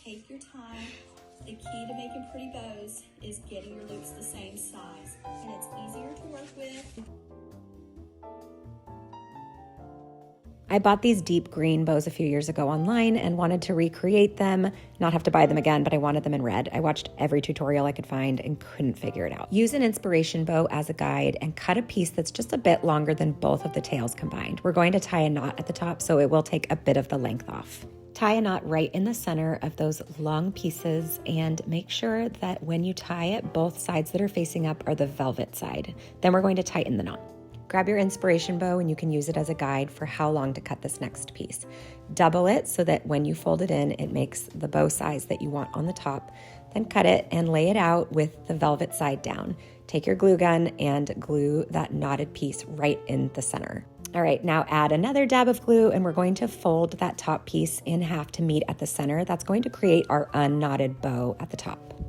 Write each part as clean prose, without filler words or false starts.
Take your time. The key to making pretty bows is getting your loops the same size, and it's easier to work with. I bought these deep green bows a few years ago online and wanted to recreate them, not have to buy them again, but I wanted them in red. I watched every tutorial I could find and couldn't figure it out. Use an inspiration bow as a guide and cut a piece that's just a bit longer than both of the tails combined. We're going to tie a knot at the top, so it will take a bit of the length off. Tie a knot right in the center of those long pieces and make sure that when you tie it, both sides that are facing up are the velvet side. Then we're going to tighten the knot. Grab your inspiration bow and you can use it as a guide for how long to cut this next piece. Double it so that when you fold it in, it makes the bow size that you want on the top. Then cut it and lay it out with the velvet side down. Take your glue gun and glue that knotted piece right in the center. All right, now add another dab of glue and we're going to fold that top piece in half to meet at the center. That's going to create our unknotted bow at the top.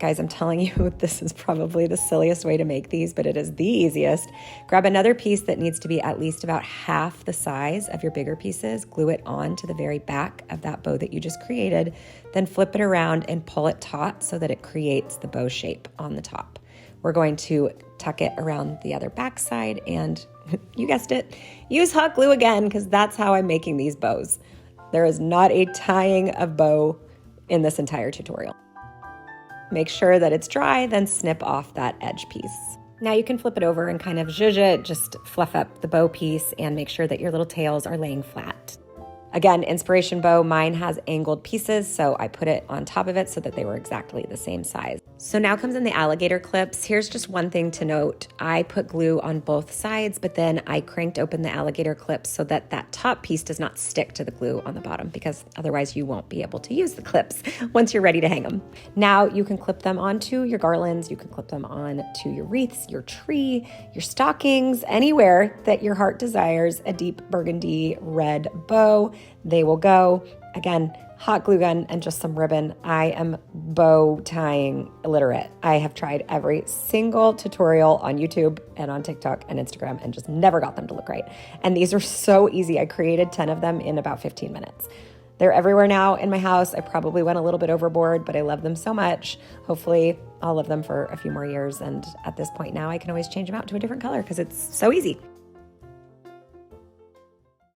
Guys, I'm telling you, this is probably the silliest way to make these, but it is the easiest. Grab another piece that needs to be at least about half the size of your bigger pieces, glue it on to the very back of that bow that you just created, then flip it around and pull it taut so that it creates the bow shape on the top. We're going to tuck it around the other back side and, you guessed it, use hot glue again because that's how I'm making these bows. There is not a tying of bow in this entire tutorial. Make sure that it's dry, then snip off that edge piece. Now you can flip it over and kind of zhuzh it, just fluff up the bow piece and make sure that your little tails are laying flat. Again, inspiration bow, mine has angled pieces, so I put it on top of it so that they were exactly the same size. So now comes in the alligator clips. Here's just one thing to note. I put glue on both sides, but then I cranked open the alligator clips so that that top piece does not stick to the glue on the bottom, because otherwise you won't be able to use the clips once you're ready to hang them. Now you can clip them onto your garlands, you can clip them on to your wreaths, your tree, your stockings, anywhere that your heart desires a deep burgundy red bow. They will go. Again, hot glue gun and just some ribbon. I am bow tying illiterate. I have tried every single tutorial on YouTube and on TikTok and Instagram and just never got them to look right. And these are so easy. I created 10 of them in about 15 minutes. They're everywhere now in my house. I probably went a little bit overboard, but I love them so much. Hopefully I'll love them for a few more years. And at this point now, I can always change them out to a different color because it's so easy.